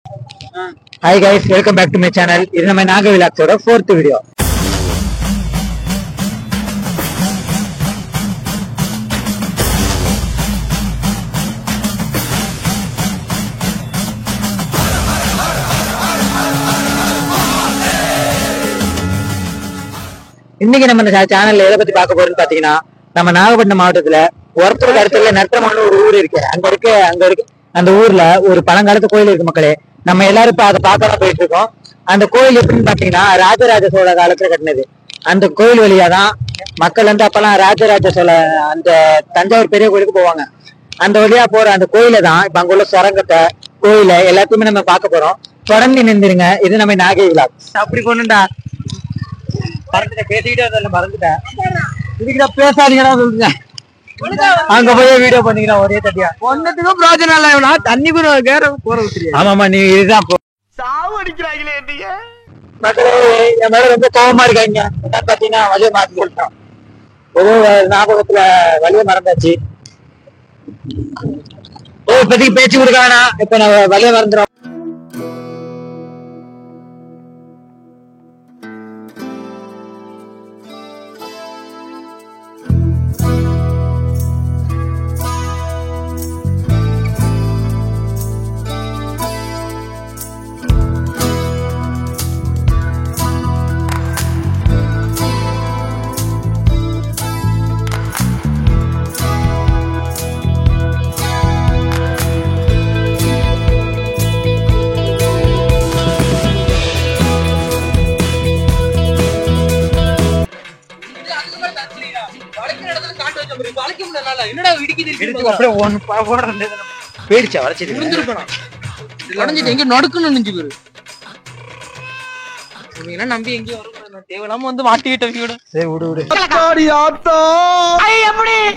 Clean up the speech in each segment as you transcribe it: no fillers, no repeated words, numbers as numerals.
Hi guys, welcome back to my channel. இது நம்ம நாக விலாக்ஸோட 4th video. இன்னைக்கு நம்ம சேனல்ல எதை பத்தி பார்க்க போறோம்னு பாத்தீங்கன்னா, நம்ம நாகப்பட்டினம் மாவட்டத்துல ஒருத்தருக்கு அடுத்துல நற்றமான ஒரு ஊர் இருக்கு. அங்க இருக்கு அந்த ஊர்ல ஒரு பழங்காலத்து கோயில் இருக்கு மக்களே. நம்ம எல்லாரும் இப்ப அதை பார்க்கலாம் போயிட்டு இருக்கோம். அந்த கோயில் எப்படின்னு பாத்தீங்கன்னா, ராஜராஜ சோழ காலத்துல கட்டினது. அந்த கோயில் வழியாதான் மக்கள் வந்து அப்பெல்லாம் ராஜராஜ சோழ அந்த தஞ்சாவூர் பெரிய கோயிலுக்கு போவாங்க. அந்த வழியா போற அந்த கோயில தான் இப்ப அங்க உள்ள சுரங்கத்தை கோயில எல்லாத்தையுமே நம்ம பார்க்க போறோம். தொடர்ந்து நின்றுருங்க. இது நம்ம நாகை விலாக்ஸ். அப்படி கொண்டுண்டா பேசிக்கிட்டே மறந்துட்டேன். இதுக்கிட்ட பேசாதீங்கன்னா சொல்லுங்க. அங்க போய் வீடியோ பண்ணீங்கன்னா ஒரே தட்டியா ஒன்னத்துக்கும் பிரோஜனம் இல்ல. தண்ணி கூட போற ஆமாமா நீ இதுதான் சாவு அடிக்கிறாங்களே. என் மேல ரொம்ப கோபமா இருக்காங்க. என்னன்னு பாத்தீங்கன்னா வழிய மாத்தி சொல்லிட்டோம். ஏதோ ஞாபகத்துல வழிய மறந்தாச்சு. இப்போதைக்கு பேச்சு கொடுக்க வேணாம். இப்ப நான் வழிய மறந்துடும்.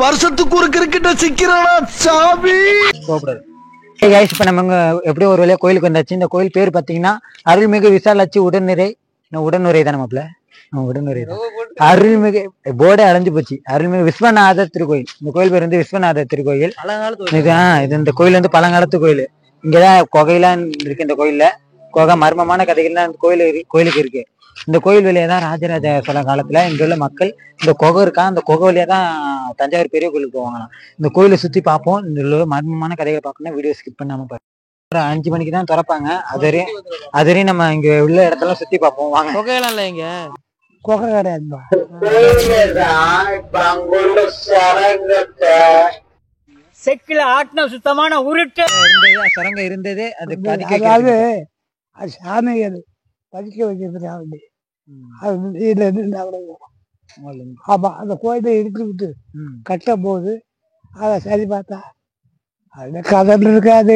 வருஷத்துக்கு ஒரு கிரிக்கெட்ட சிக்கிறானா சாமி. இப்ப நம்ம எப்படியோ ஒரு வழியா கோயிலுக்கு வந்தாச்சு. இந்த கோயில் பேர் பாத்தீங்கன்னா அருள்மிகு விசாலாட்சி உடனுரை தானே மாப்பிள்ள. உடனுரை அருள்மிகு போர்டே அடைஞ்சு போச்சு. அருள்மிகு விஸ்வநாதர் திருக்கோயில். இந்த கோயில் பேர் வந்து விஸ்வநாதர் திருக்கோயில். இது இந்த கோயில் வந்து பழங்காலத்து கோயில். இங்கதான் குகையெல்லாம் இருக்கு. இந்த கோயில்ல குகை மர்மமான கதைகள்லாம் இந்த கோயிலுக்கு இருக்கு. இந்த கோயில் வழியா தான் ராஜராஜ சோழ காலத்துல இங்க உள்ள மக்கள் இந்த குகை இருக்கா, அந்த குகை வழியா தான் தஞ்சாவூர் பெரிய கோயிலுக்கு போவாங்களாம். இந்த கோயிலை சுத்தி பார்ப்போம். இந்த மர்மமான கதைகளை பார்க்கணும்னா வீடியோ ஸ்கிப் பண்ணாம பாருங்க. 5 மணிக்கு தான் திறப்பாங்க. அதுவரையும் நம்ம இங்க உள்ள இடத்தெல்லாம் சுத்தி பார்ப்போம் வாங்க. குகையெல்லாம் இல்ல இங்க குகை கிடையாது. செக்கில ஆட்டின சுத்தமான உருட்டு சுரங்க இருந்தது. அதாவது சாமிகள் பதிக்க வைக்கிறது. ஆமா அந்த கோயிலை இடிச்சு விட்டு கட்டும் போது அதை சரி பார்த்தா அது கதல் இருக்காது,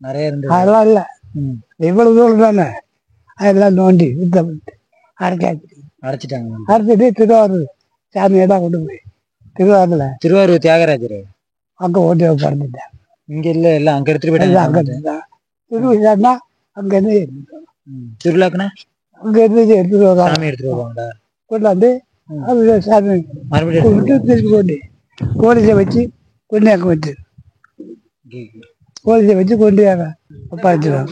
நிறைய இருந்தது. அதெல்லாம் இல்ல. இவ்வளவு தூரம் தானே அதெல்லாம் நோண்டி சுத்தம் அடைச்சிட்டாங்க. அரைச்சிட்டு திருவாரூர் சாமியெல்லாம் கொண்டு போய் திருவாரூர் தியாகராஜர் அங்க ஓட்டி பறந்துட்டேன். இங்க இல்ல எல்லாம் அங்க எடுத்துட்டு போயிட்டாங்க. அங்க திருவிழான்னா அங்க இருந்து திருவிழாக்குன்னா அங்க இருந்து எடுத்துட்டு சாமி எடுத்துட்டு வருவாங்கடா. கொண்டாந்து சாமி மறுபடியும் திருப்பி கொண்டு கோழிசை வச்சு கொண்டாங்க வச்சு கோழிசை வச்சு கொண்டாங்க பறிச்சிடுவாங்க.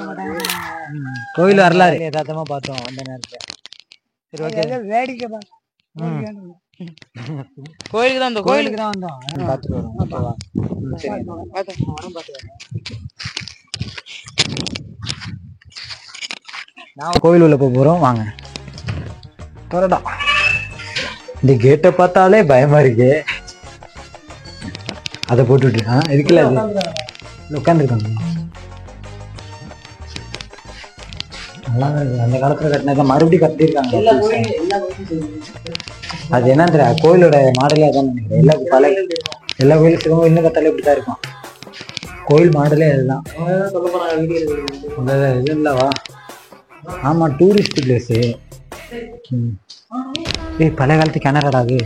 கோயில் வரலாறு யதார்த்தமா பார்த்தோம் அந்த நேரத்துல. வேடிக்கை கோயிலுக்கு தான் கோயிலுக்கு தான் வந்தோம். பார்த்துட்டு வரோம். நான் கோயில் உள்ள போறோம் வாங்க. தொடடா இந்த கேட்டை பார்த்தாலே பயமா இருக்கு. அதை போட்டுட்டு இருக்குல்ல அது உட்காந்துருக்காங்க. நல்லா அந்த காலத்துல கட்டினதை மறுபடியும் கட்டிருக்காங்க. அது என்ன தெரியல, கோயிலோட மாடலே அதான் நினைக்கிறேன். எல்லா கோயிலும் சிவங்க இன்னும் கத்தாலே இப்படிதான் இருக்கும். கோயில் மாடலே அதுதான். இது இல்லவா? ஆமா டூரிஸ்ட் பிளேஸு. பழைய காலத்து கிணறடா அது.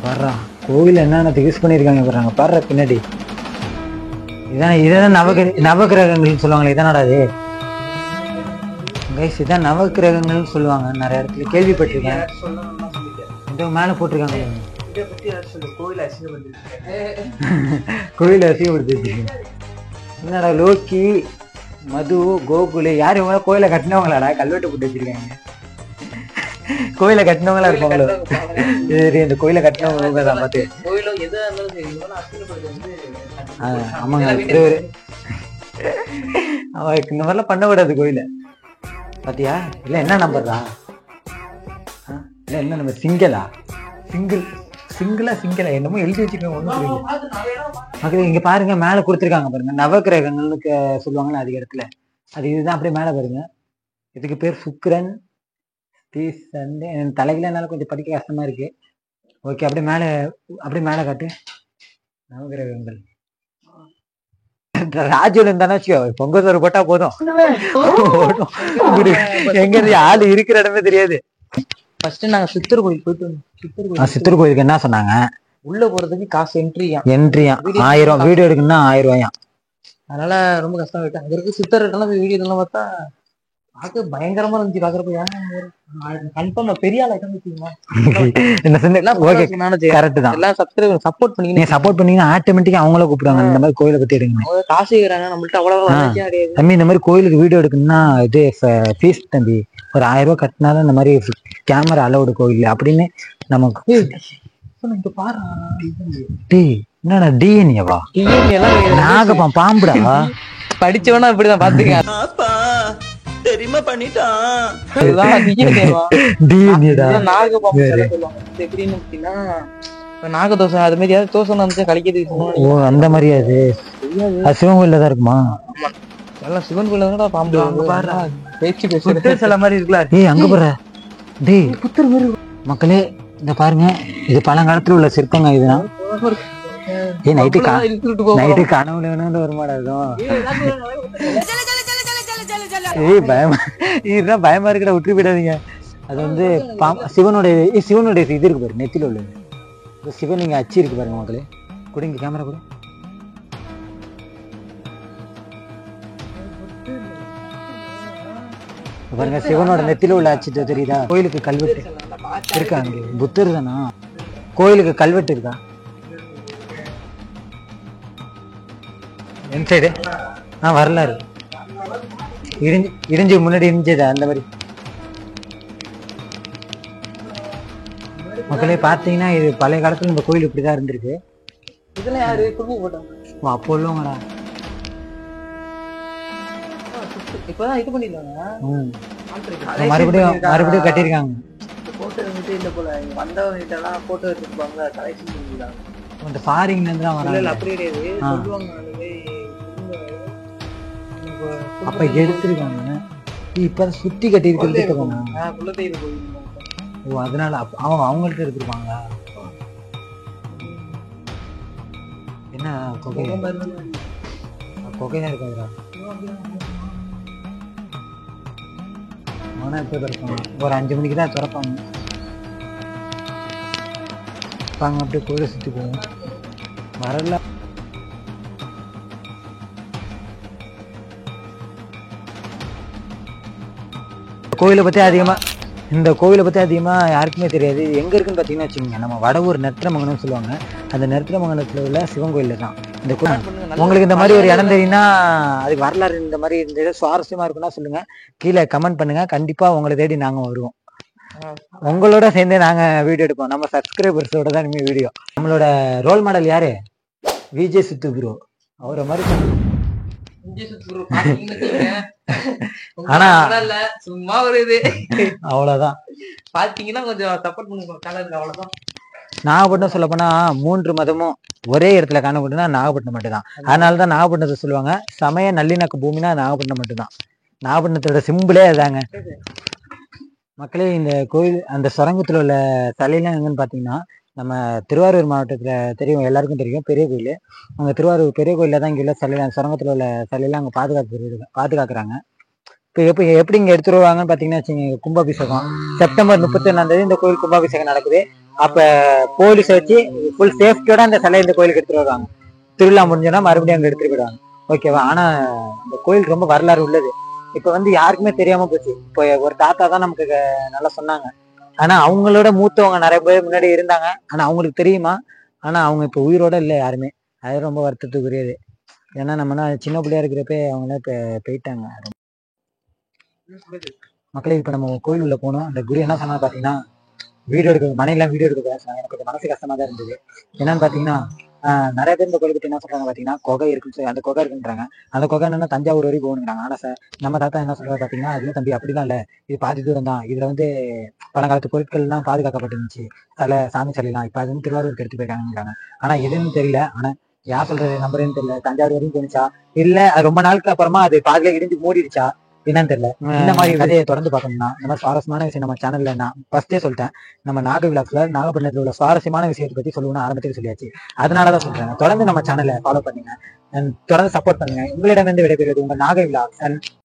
பாடுறா கோவில் என்னென்ன யூஸ் பண்ணியிருக்காங்க பாருங்க. பாடுற பின்னாடி இதான் நவகிரகங்கள்னு சொல்லுவாங்களே. இதானடா அது கைஸ் இதான் நவக்கிரகங்கள்னு சொல்லுவாங்க, நிறைய இடத்துல கேள்விப்பட்டிருக்கேன். இந்த மேல போட்டிருக்காங்க கோயில் அசிங்கப்படுத்திருக்கீங்க. என்னடா லோக்கி, மது, கோகுலு யார் இவங்க கோயிலை கட்டினவங்களாடா? கல்வெட்டு போட்டு வச்சிருக்காங்க. கோயிலை கட்டினவங்களா இருப்பாங்களோ? சரி, இந்த கோயிலை கட்டினவங்க தான் பார்த்து. ஆமாங்க, அவருக்கு இந்த மாதிரிலாம் பண்ண விடாது கோயில. பாத்தியா? இல்ல என்ன நம்பர்ரா? இல்ல என்ன நம்பர்? சிங்கிளா? சிங்கிளா என்னமோ எழுதி வச்சிருக்காங்க, ஒண்ணும் புரியல. மக்களே இங்க பாருங்க, மேல கொடுத்துருக்காங்க பாருங்க, நவக்கிரகங்கள்னு சொல்லுவாங்கல்ல அதிக இடத்துல. அது இதுதான், அப்படியே மேல பாருங்க. இதுக்கு பேர் சுக்கிரன், தலையில என்னால கொஞ்சம் படிக்க கஷ்டமா இருக்கு. ஓகே, அப்படியே மேல காட்டு. நவகிரகங்கள் ராஜுல இருந்தானே வச்சுக்கோ, பொங்கல் சோறு போட்டா போதும். எங்க இருந்து ஆளு இருக்கிற இடமே தெரியாது. ஃபர்ஸ்ட் நாங்க சித்தர் கோயில் போயிட்டு வந்தோம். சித்தர் கோயிலுக்கு என்ன சொன்னாங்க? உள்ள போறதுக்கு காசு என்ட்ரியா 1000, வீடியோ எடுக்கணும்னா 1000 ரூபாயா. அதனால ரொம்ப கஷ்டம் ஆயிட்டு. அங்க இருக்க சித்தர் வீடியோ எல்லாம் பார்த்தா பார்க்க பயங்கரமா இருந்துச்சு. பாக்குறப்ப கன்ஃபார்ம் பெரிய ஆள் கரெக்ட் தான். எல்லாம் சப்போர்ட் பண்ணீங்கன்னா ஆட்டோமேட்டிக்கா அவங்கள கூப்பிடுவாங்க. இந்த மாதிரி கோயிலை பத்தி எடுங்க, காசு கேக்குறாங்க நம்மள்ட்ட. அவ்வளவு தம்பி, இந்த மாதிரி கோயிலுக்கு வீடியோ எடுக்கணும்னா இது ஃபீஸ் தம்பி, ஒரு 1000 ரூபாய் கட்டினாலும் இந்த மாதிரி கேமரா அலோடு கோயில் அப்படின்னு நமக்கு. என்னடா டிஎன்ஏவா? நாகப்பம் பாம்புடா. படிச்சவனா இப்படிதான் பாத்துக்க. தெரியுமா பண்ணிட்டான். நாகதோஷம் அது மாதிரி தோசை வந்து கழிக்கிறது. ஓ, அந்த மாதிரியா? அது சிவன் கோயில்ல தான் இருக்குமா? எல்லாம் சிவன் கோயில தான் பாம்பு பேச்சு பேச சில மாதிரி இருக்குல்ல. ஏய், அங்க போற டேய் புத்தர் மாதிரி. மக்களே இந்த பாருங்க, இது பழங்காலத்துல உள்ள சிற்பங்க. இதுதான் நைட்டு கனவுல வேணும்னு வருமாடா இதுவும். ஏய் பயமா, இதுதான் பயமா இருக்கடா, விட்டு போயிடாதீங்க. அது வந்து சிவனுடைய இது இருக்கு பாரு, நெத்தில உள்ளது சிவன். நீங்க அச்சு இருக்கு பாருங்க மக்களே. கொடுங்க கேமரா கூட. பாருங்க, சிவனோட நெத்தில உள்ள அச்சு தெரியுதா? கோயிலுக்கு கல்வெட்டு இருக்கா? அங்க புத்தர் தானா? கோயிலுக்கு கல்வெட்டு இருக்கா? என் சைடு வரலாறு இடிஞ்சு முன்னாடி இருந்துச்சதா அந்த மாதிரி. மக்களே பாத்தீங்கன்னா, இது பழைய காலத்துல இந்த கோயில் இப்படிதான் இருந்திருக்கு. இதுல யாரு குடும்பம் போட்டாங்க? அப்போ உள்ளவங்கடா. இப்பதான் இது பண்ணிருக்காங்க, மறுபடியும் கட்டிருக்காங்க. போட்டோ வந்துட்டு இல்ல போல, வந்தவங்க கிட்ட எல்லாம் போட்டோ எடுத்துப்பாங்க, கலெக்ஷன் பண்ணிருக்காங்க. ஃபாரின்ல இருந்து தான் வராங்க. அப்படி கிடையாது, சொல்லுவாங்க. அப்ப எடுத்திருக்காங்க. இப்ப சுத்தி கட்டி இருக்கிறது. ஓ, அதனால அவங்கள்ட்ட எடுத்திருப்பாங்க. என்ன கொகையா இருக்காதுடா. எப்ப திறப்பாங்க? ஒரு 5 மணிக்கு தான் திறப்பாங்க. அப்படியே கோயிலை சுத்தி போவோம். வரல இந்த கோவிலை பத்தி அதிகமா யாருக்குமே தெரியாது. எங்க இருக்குன்னு பாத்தீங்கன்னா வச்சுக்கோங்க, நம்ம வடவூர் நெத்திரமங்கலம்னு சொல்லுவாங்க. அந்த நெத்திரமங்கலத்துல உள்ள சிவன் கோயில்ல தான் இந்த கோயில். உங்களுக்கு இந்த மாதிரி ஒரு இடம் தெரியும்னா, அதுக்கு வரலாறு இந்த மாதிரி இந்த சுவாரஸ்யமா இருக்குன்னா சொல்லுங்க, கீழே கமெண்ட் பண்ணுங்க. கண்டிப்பா உங்களை தேடி நாங்க வருவோம். உங்களோட சேர்ந்து நாங்க வீடியோ எடுப்போம். நம்ம சப்ஸ்கிரைபர்ஸோட தான் இனிமே வீடியோ. நம்மளோட ரோல் மாடல் யாரு? விஜய் சித்து ப்ரோ. அவரை மாதிரி ஆனா சும்மா ஒரு இது அவ்வளவுதான். பாத்தீங்கன்னா கொஞ்சம் சப்போர்ட் பண்ணுங்க. அவ்வளவுதான். நாகப்பட்டினம் சொல்ல போனா 3 மதமும் ஒரே இடத்துல காணப்படுதுன்னா நாகப்பட்டினம் மட்டும்தான். அதனாலதான் நாகப்பட்டினத்தை சொல்லுவாங்க சமய நல்லிணக்க பூமினா நாகப்பட்டினம் மட்டும்தான். நாகப்பட்டினத்தோட சிம்பிளே அதாங்க. மக்களே, இந்த கோயில் அந்த சுரங்கத்துல உள்ள சிலையெல்லாம் எங்கன்னு பாத்தீங்கன்னா, நம்ம திருவாரூர் மாவட்டத்துல தெரியும், எல்லாருக்கும் தெரியும், பெரிய கோயில். அங்க திருவாரூர் பெரிய கோயில்ல தான் இங்க உள்ள சிலையில, சுரங்கத்துல உள்ள சிலையெல்லாம் அங்க பாதுகாக்கிறாங்க. இப்போ எப்படி இங்க எடுத்துட்டு வருவாங்கன்னு பாத்தீங்கன்னா வச்சுங்க, கும்பாபிஷேகம் செப்டம்பர் 31 இந்த கோயில் கும்பாபிஷேகம் நடக்குது. அப்ப போலீஸ் வச்சு ஃபுல் சேஃப்டியோட அந்த சிலையை இந்த கோயிலுக்கு எடுத்துட்டு வருவாங்க. திருவிழா முடிஞ்சோன்னா மறுபடியும் அங்க எடுத்துட்டு போயிடுவாங்க. ஓகேவா? ஆனா இந்த கோயில் ரொம்ப வரலாறு உள்ளது. இப்ப வந்து யாருக்குமே தெரியாம போச்சு. இப்போ ஒரு தாத்தா தான் நமக்கு நல்லா சொன்னாங்க. ஆனா அவங்களோட மூத்தவங்க நிறைய பேர் முன்னாடி இருந்தாங்க. ஆனா அவங்களுக்கு தெரியுமா? ஆனா அவங்க இப்ப உயிரோட இல்லை யாருமே. அது ரொம்ப வருத்தத்துக்குரியது. ஏன்னா நம்மனா சின்ன பிள்ளையா இருக்கிறப்ப அவங்கள இப்ப போயிட்டாங்க. மக்களே இப்ப நம்ம கோயில் உள்ள போனோம். அந்த குரு என்ன சொன்னா பாத்தீங்கன்னா, வீடியோ எடுக்க மனையெல்லாம் வீடியோ எடுக்க சொன்னாங்க. எனக்கு கொஞ்சம் மனசு கஷ்டமா தான் இருந்தது. என்னன்னு பாத்தீங்கன்னா, நிறைய பேர் இந்த கோயில் பத்தி என்ன சொல்றாங்க பாத்தீங்கன்னா, குகை இருக்குன்னு சொல்லி அந்த குகை இருக்குன்றாங்க. அந்த குகை என்னன்னா தஞ்சாவூர் வரைக்கும் போகணுங்கிறாங்க. ஆனா நம்ம தாத்தா என்ன சொல்றாரு பாத்தீங்கன்னா, அதுவும் தம்பி அப்படிதான் இல்ல, இது பாதி தூரம் தான். இதுல வந்து பழங்காலத்து பொருட்கள் எல்லாம் பாதுகாக்கப்பட்டிருந்துச்சு. அதுல சாமி சிலைலாம் இப்ப அது வந்து திருவாரூருக்கு எடுத்து போயிருக்காங்கிறாங்க. ஆனா எதுன்னு தெரியல. ஆனா யார் சொல்றது நம்புறேன்னு தெரியல. தஞ்சாவூர் வரைக்கும் போனிச்சா இல்ல அது ரொம்ப நாளுக்கு அப்புறமா அது பாதியில இடிஞ்சு மூடிடுச்சா என்னன்னு தெரியல. இந்த மாதிரி கதையை தொடர்ந்து பார்க்கணும்னா இந்த மாதிரி சுவாரஸ்யமான விஷயம் நம்ம சேனல்ல நான் ஃபர்ஸ்டே சொல்லிட்டேன். நம்ம நாக விலாஸ்ல நாகப்பட்டினத்துல உள்ள சுவாரஸ்யமான விஷயத்தை பத்தி சொல்லணும்னு ஆரம்பத்தில் சொல்லியாச்சு. அதனாலதான் சொல்றேன். தொடர்ந்து நம்ம சேனலை ஃபாலோ பண்ணுங்க, தொடர்ந்து சப்போர்ட் பண்ணுங்க. உங்களிடமிருந்து விடைபெறுவது உங்க நாக விலாஸ்.